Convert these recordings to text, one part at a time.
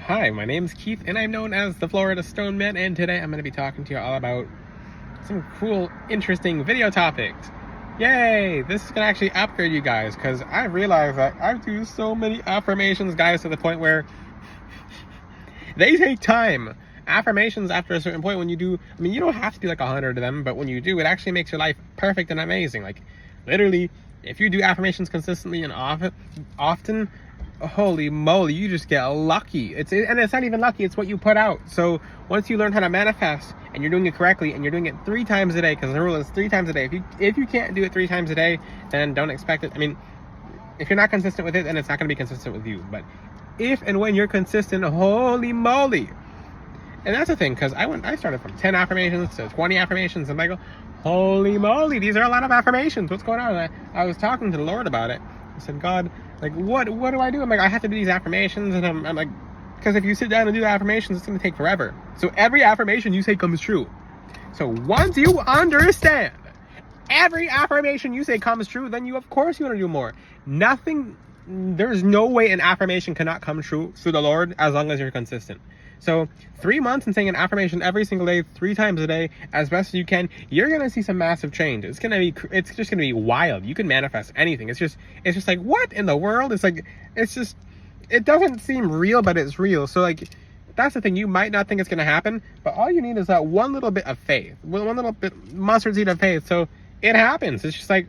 Hi, my name's Keith, and I'm known as the Florida Stone Man, and today I'm going to be talking to you all about some cool, interesting video topics. Yay! This is going to actually upgrade you guys, because I realized that I do so many affirmations, guys, to the point where they take time. Affirmations, after a certain point, when you do, you don't have to do like 100 of them, but when you do, it actually makes your life perfect and amazing. Like, literally, if you do affirmations consistently and often, holy moly, you just get lucky. And it's not even lucky, it's what you put out. So once you learn how to manifest and you're doing it correctly and you're doing it 3 times a day, because the rule is 3 times a day. If you can't do it 3 times a day, then don't expect it. If you're not consistent with it, then it's not going to be consistent with you. But if and when you're consistent, holy moly. And that's the thing, because I started from 10 affirmations to 20 affirmations, and I go, holy moly, these are a lot of affirmations. What's going on? And I was talking to the Lord about it. I said, God, like, what do I do? I'm like, I have to do these affirmations, and I'm like, because if you sit down and do the affirmations, it's going to take forever. So every affirmation you say comes true. So once you understand every affirmation you say comes true, then of course you want to do more. There's no way an affirmation cannot come true through the Lord as long as you're consistent. So 3 months and saying an affirmation every single day, 3 times a day, as best as you can, you're gonna see some massive change. It's just gonna be wild. You can manifest anything. It's just like, what in the world? It doesn't seem real, but it's real. So like, that's the thing. You might not think it's gonna happen, but all you need is that one little bit of faith, one little bit mustard seed of faith. So it happens. It's just like,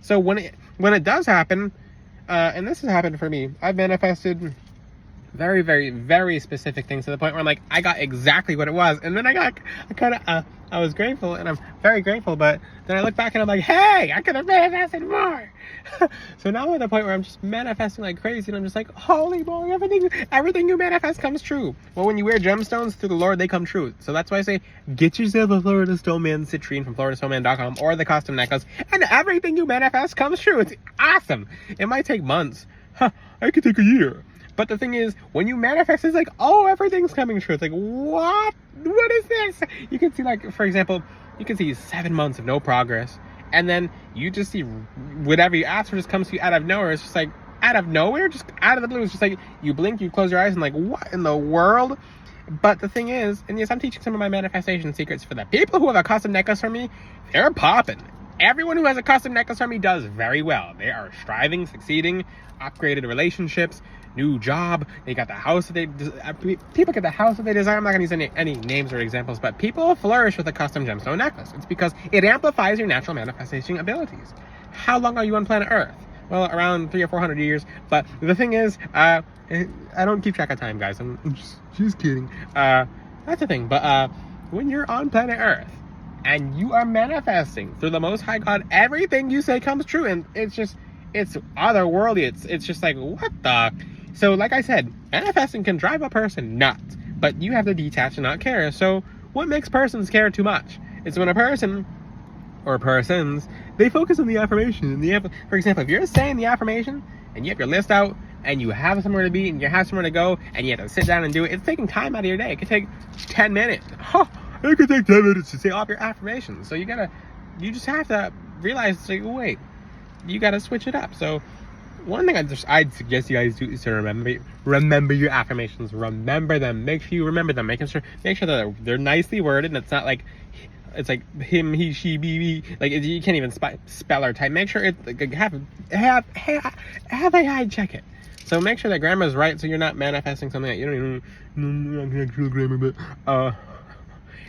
so when it does happen, and this has happened for me, I've manifested very, very, very specific things to the point where I'm like, I got exactly what it was. And then I was grateful, and I'm very grateful, but then I look back and I'm like, hey, I could have manifested more. So now I'm at the point where I'm just manifesting like crazy, and I'm just like, holy moly, everything you manifest comes true. Well, when you wear gemstones through the Lord, they come true. So that's why I say, get yourself a Florida Stone Man citrine from FloridaStoneMan.com or the custom necklace, and everything you manifest comes true. It's awesome. It might take months. It could take a year. But the thing is, when you manifest, it's like, oh, everything's coming true. It's like, what? What is this? You can see, like, for example, you can see 7 months of no progress. And then you just see whatever you ask for just comes to you out of nowhere. It's just like, out of nowhere, just out of the blue. It's just like, you blink, you close your eyes, and like, what in the world? But the thing is, and yes, I'm teaching some of my manifestation secrets for the people who have a custom necklace from me. They're popping. Everyone who has a custom necklace from me does very well. They are striving, succeeding, upgraded relationships, new job. They got the house that people get the house that they desire. I'm not going to use any names or examples, but people flourish with a custom gemstone necklace. It's because it amplifies your natural manifestation abilities. How long are you on planet Earth? Well, around 300 or 400 years. But the thing is, I don't keep track of time, guys. I'm just kidding. That's the thing. But when you're on planet Earth and you are manifesting through the Most High God, everything you say comes true, and it's otherworldly. It's just like, what the? So like I said, manifesting can drive a person nuts, but you have to detach and not care. So what makes persons care too much? It's when a person or persons, they focus on the affirmation. For example, if you're saying the affirmation and you have your list out and you have somewhere to be and you have somewhere to go and you have to sit down and do it, it's taking time out of your day. It could take 10 minutes. It could take 10 minutes to say all your affirmations. So you just have to realize, like, wait, you got to switch it up. So one thing I'd suggest you guys do is to remember your affirmations. Remember them. Make sure you remember them. Make sure that they're nicely worded, and it's not like, it's like him, he, she, be, like, you can't even spell or type. Make sure it, like, have AI check it. So make sure that grammar's right, so you're not manifesting something that you don't even know actual grammar. But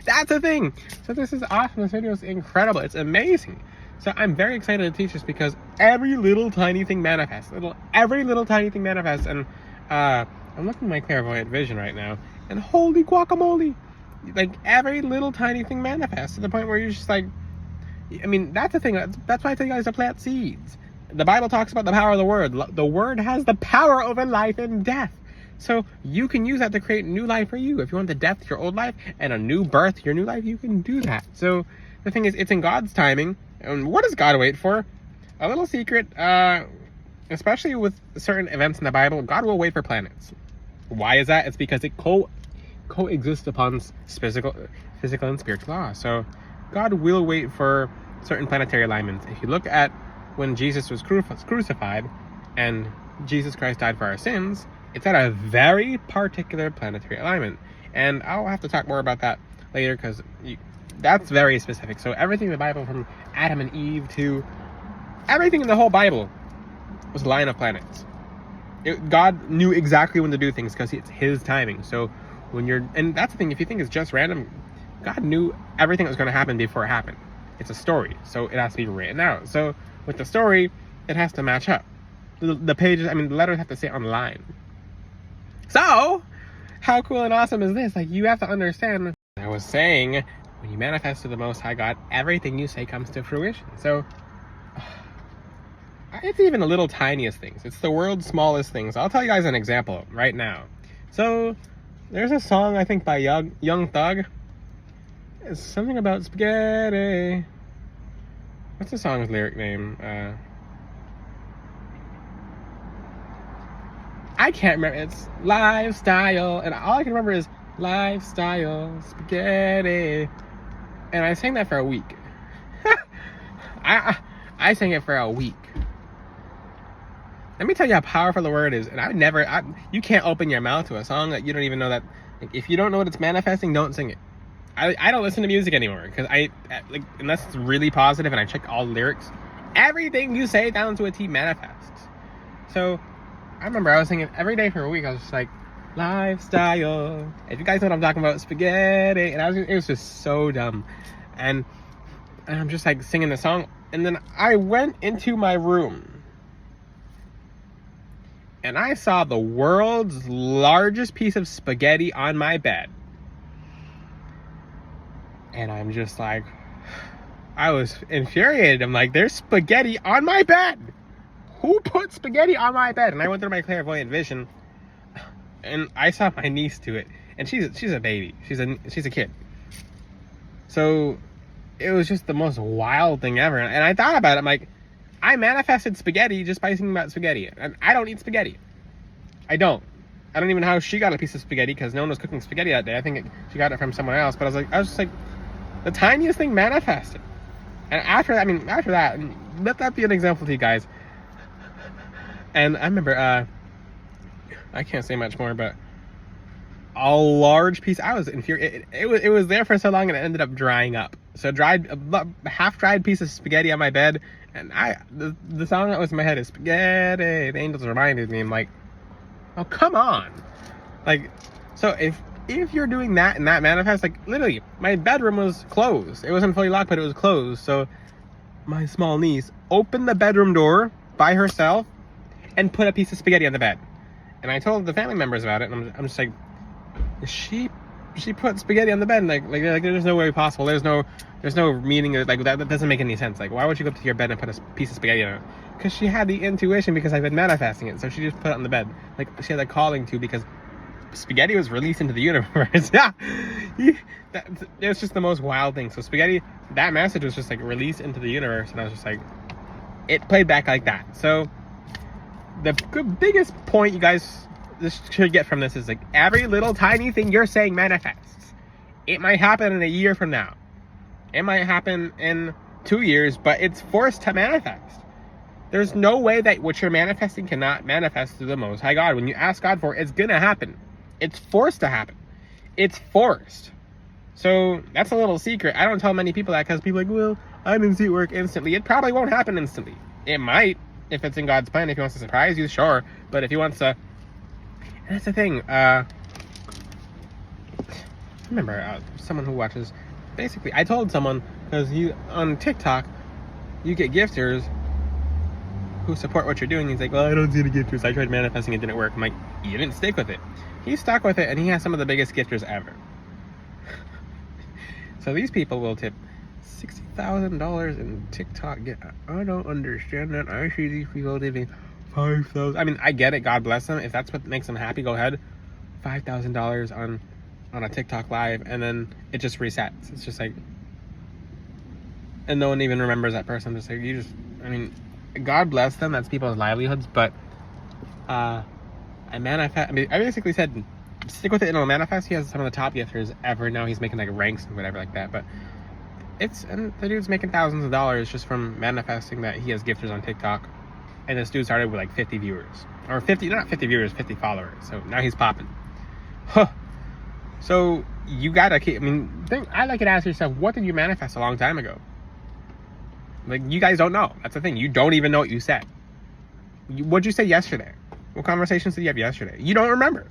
that's the thing. So this is awesome. This video is incredible. It's amazing. So I'm very excited to teach this because every little tiny thing manifests. Every little tiny thing manifests. And I'm looking at my clairvoyant vision right now, and holy guacamole, like, every little tiny thing manifests to the point where you're just like, that's the thing. That's why I tell you guys to plant seeds. The Bible talks about the power of the word. The word has the power over life and death. So you can use that to create new life for you. If you want the death to your old life and a new birth to your new life, you can do that. So the thing is, it's in God's timing. And what does God wait for? A little secret, especially with certain events in the Bible, God will wait for planets. Why is that? It's because it coexists upon physical and spiritual law. So God will wait for certain planetary alignments. If you look at when Jesus was crucified and Jesus Christ died for our sins, It's at a very particular planetary alignment. And I'll have to talk more about that later because that's very specific. So everything in the Bible, from Adam and Eve to everything in the whole Bible, was a line of planets. God knew exactly when to do things because it's his timing. So and that's the thing, if you think it's just random, God knew everything that was going to happen before it happened. It's a story, so it has to be written out. So with the story, it has to match up. The pages, the letters have to say on the line. So, how cool and awesome is this? Like, you have to understand, I was saying, when you manifest to the Most High God, everything you say comes to fruition. So, it's even the little tiniest things. It's the world's smallest things. I'll tell you guys an example right now. So, there's a song, I think, by Young Thug. It's something about spaghetti. What's the song's lyric name? I can't remember. It's lifestyle, and all I can remember is lifestyle spaghetti. And I sang that for a week. I sang it for a week. Let me tell you how powerful the word is. And you can't open your mouth to a song that you don't even know that. Like, if you don't know what it's manifesting, don't sing it. I don't listen to music anymore because unless it's really positive and I check all the lyrics, everything you say down to a T manifests. So I remember I was singing every day for a week. I was just like, lifestyle. If you guys know what I'm talking about, spaghetti. And it was just so dumb. And I'm just like singing the song. And then I went into my room and I saw the world's largest piece of spaghetti on my bed. And I'm just like, I was infuriated. I'm like, there's spaghetti on my bed. Who put spaghetti on my bed? And I went through my clairvoyant vision, and I saw my niece do it. And she's a baby. She's a kid. So it was just the most wild thing ever. And I thought about it. I'm like, I manifested spaghetti just by thinking about spaghetti. And I don't eat spaghetti. I don't even know how she got a piece of spaghetti because no one was cooking spaghetti that day. I think she got it from someone else. But I was just like, the tiniest thing manifested. And after that, let that be an example to you guys. And I remember, I can't say much more, but a large piece, I was infuriated. It was there for so long and it ended up drying up. So half-dried piece of spaghetti on my bed. And the song that was in my head is spaghetti. The angels reminded me. I'm like, oh, come on. Like, so if you're doing that and that manifests, like, literally, my bedroom was closed. It wasn't fully locked, but it was closed. So my small niece opened the bedroom door by herself and put a piece of spaghetti on the bed. And I told the family members about it, and I'm just like, she put spaghetti on the bed, and like there's no way possible. There's no meaning. Like, that doesn't make any sense. Like, why would you go up to your bed and put a piece of spaghetti on it? Because she had the intuition, because I've been manifesting it. So she just put it on the bed. Like, she had a calling to, because spaghetti was released into the universe. Yeah, it was just the most wild thing. So spaghetti, that message was just like released into the universe, and I was just like, it played back like that. So the biggest point you guys should get from this is, like, every little tiny thing you're saying manifests. It might happen in a year from now. It might happen in 2 years, but it's forced to manifest. There's no way that what you're manifesting cannot manifest through the Most High God. When you ask God for it, it's gonna happen. It's forced to happen. It's forced. So that's a little secret. I don't tell many people that because people are like, well, I didn't see it work instantly. It probably won't happen instantly. It might, if it's in God's plan. If he wants to surprise you, sure. But if he wants to... And that's the thing. Remember, someone who watches... Basically, I told someone, because on TikTok, you get gifters who support what you're doing. He's like, well, I don't see the gifters. I tried manifesting, it didn't work. I'm like, you didn't stick with it. He stuck with it, and he has some of the biggest gifters ever. So these people will tip $60,000 in TikTok. I don't understand that. I see these people tipping $5,000. I mean, I get it. God bless them. If that's what makes them happy, go ahead. $5,000 on a TikTok live, and then it just resets. It's just like, and no one even remembers that person. Just like, God bless them. That's people's livelihoods. But I basically said, stick with it and it'll manifest. He has some of the top gifters ever. Now he's making like ranks and whatever like that. But and the dude's making thousands of dollars just from manifesting that he has gifters on TikTok. And this dude started with like 50 viewers. or 50, not 50 viewers, 50 followers. So now he's popping. Huh. So you gotta keep, I like to ask yourself, what did you manifest a long time ago? Like, you guys don't know. That's the thing. You don't even know what you said. What'd you say yesterday? What conversations did you have yesterday? You don't remember.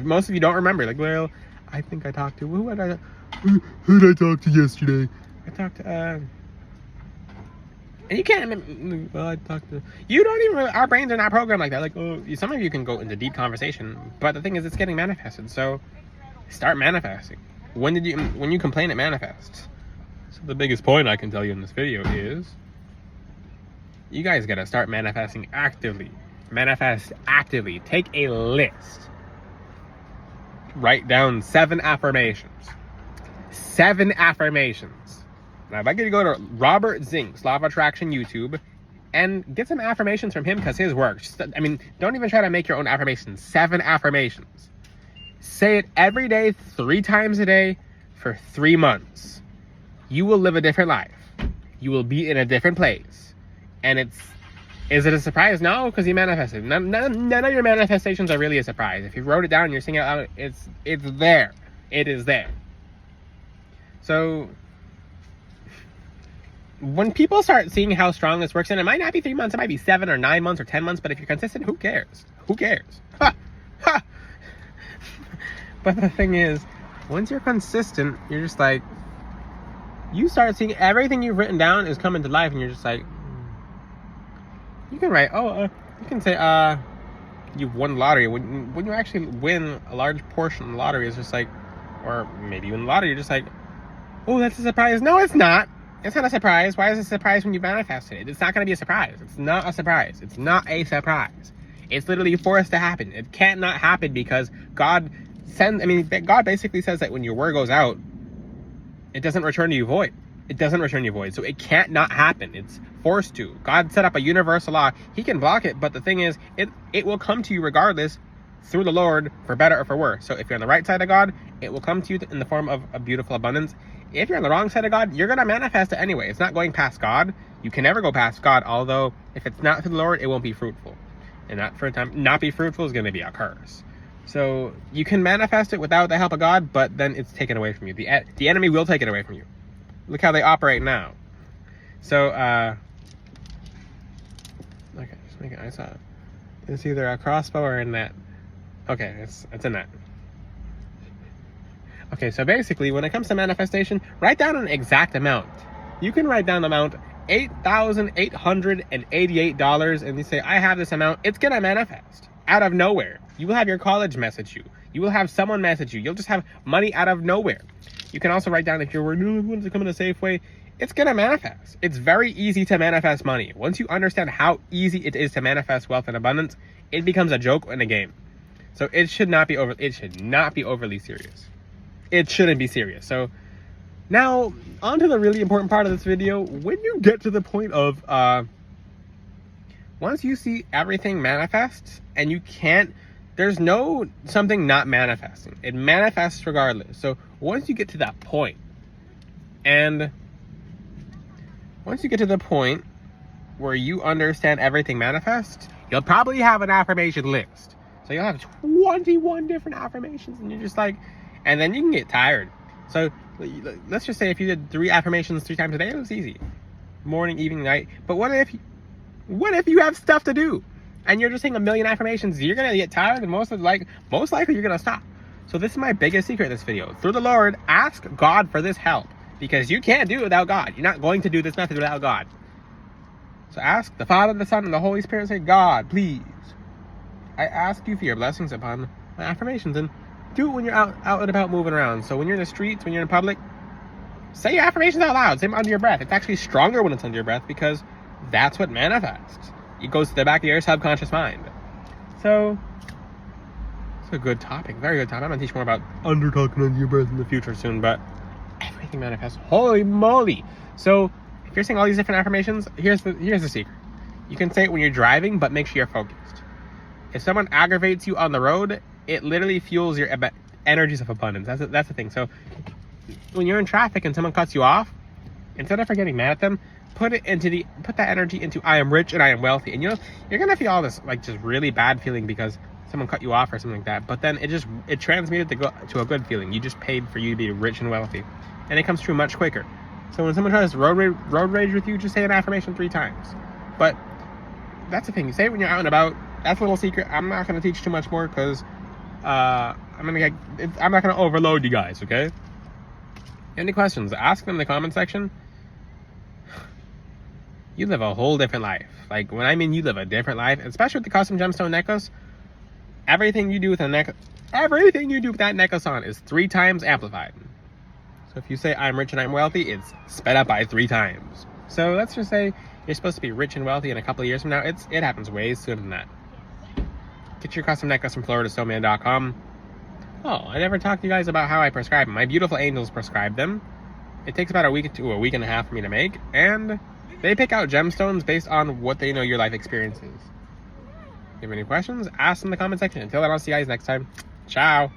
Most of you don't remember. Like, well, I think I talked to, who did I talk to yesterday? I talked to, and you can't, well, I talked to, you don't even, our brains are not programmed like that. Like, oh, some of you can go into deep conversation, but the thing is, it's getting manifested. So start manifesting. When you complain, it manifests. So the biggest point I can tell you in this video is, you guys gotta start manifesting actively. Manifest actively. Take a list. Write down 7 affirmations. 7 affirmations. Now, I'd like you to go to Robert Zink's Law of Attraction YouTube and get some affirmations from him, because his works. Don't even try to make your own affirmations. 7 affirmations. Say it every day, 3 times a day, for 3 months. You will live a different life. You will be in a different place. And is it a surprise? No, because you manifested. None of your manifestations are really a surprise. If you wrote it down and you're singing it out, it's there. It is there. So when people start seeing how strong this works, and it might not be 3 months, it might be 7 or 9 months or 10 months, but if you're consistent, who cares? Who cares? Ha! Ha! But the thing is, once you're consistent, you're just like, you start seeing everything you've written down is coming to life, and you're just like, you can write, you can say, you've won the lottery. When you actually win a large portion of the lottery, it's just like, or maybe you win the lottery, you're just like, oh, that's a surprise. No, it's not. It's not a surprise. Why is it a surprise when you manifested it? It's not going to be a surprise. It's not a surprise. It's not a surprise. It's literally forced to happen. It can't not happen, because God basically says that when your word goes out, it doesn't return to you void. It doesn't return you void. So it can't not happen. It's forced to. God set up a universal law. He can block it, but the thing is, it will come to you regardless, through the Lord, for better or for worse. So if you're on the right side of God, it will come to you in the form of a beautiful abundance. If you're on the wrong side of God, you're going to manifest it anyway. It's not going past God. You can never go past God, although if it's not through the Lord, it won't be fruitful. And that, for a time, not be fruitful is going to be a curse. So you can manifest it without the help of God, but then it's taken away from you. The enemy will take it away from you. Look how they operate now. So, okay, just make it, I saw it. It's either a crossbow or a net. Okay, it's a net. Okay, so basically, when it comes to manifestation, write down an exact amount. You can write down the amount, $8,888, and you say, I have this amount. It's gonna manifest out of nowhere. You will have your college message you. You will have someone message you. You'll just have money out of nowhere. You can also write down, if you're willing to come in a safe way, it's going to manifest. It's very easy to manifest money. Once you understand how easy it is to manifest wealth and abundance, it becomes a joke and a game. So it should not be overly serious. It shouldn't be serious. So now, on to the really important part of this video. When you get to the point of, once you see everything manifest, and you can't, there's no something not manifesting. It manifests regardless. So once you get to that point, and once you get to the point where you understand everything manifests, you'll probably have an affirmation list. So you'll have 21 different affirmations, and you're just like, and then you can get tired. So let's just say if you did 3 affirmations 3 times a day, it was easy. Morning, evening, night. But what if you have stuff to do? And you're just saying a million affirmations, you're going to get tired, and most likely you're going to stop. So this is my biggest secret in this video. Through the Lord, ask God for this help, because you can't do it without God. You're not going to do this method without God. So ask the Father, the Son, and the Holy Spirit. Say, God, please, I ask you for your blessings upon my affirmations. And do it when you're out and about moving around. So when you're in the streets, when you're in public, say your affirmations out loud. Say them under your breath. It's actually stronger when it's under your breath, because that's what manifests. It goes to the back of your subconscious mind. So it's a good topic, very good topic. I'm gonna teach more about under talking under your breath in the future soon, but everything manifests. Holy moly! So if you're saying all these different affirmations, here's the secret. You can say it when you're driving, but make sure you're focused. If someone aggravates you on the road, it literally fuels your energies of abundance. That's the thing. So when you're in traffic and someone cuts you off, instead of getting mad at them, put that energy into I am rich and I am wealthy, and you're gonna feel all this like just really bad feeling because someone cut you off or something like that. But then it transmuted to a good feeling. You just paid for you to be rich and wealthy, and it comes true much quicker. So when someone tries to road rage with you, just say an affirmation 3 times. But that's the thing. You say it when you're out and about. That's a little secret. I'm not gonna teach too much more because I'm not gonna overload you guys. Okay. Any questions? Ask them in the comment section. You live a whole different life. Like, when I mean you live a different life, especially with the custom gemstone necklace, everything you do with that necklace on is 3 times amplified. So if you say I'm rich and I'm wealthy, it's sped up by 3 times. So let's just say you're supposed to be rich and wealthy in a couple of years from now. It happens way sooner than that. Get your custom necklace from FloridaStoneMan.com. Oh, I never talked to you guys about how I prescribe them. My beautiful angels prescribe them. It takes about a week to a week and a half for me to make, and they pick out gemstones based on what they know your life experience is. If you have any questions, ask them in the comment section. Until then, I'll see you guys next time. Ciao.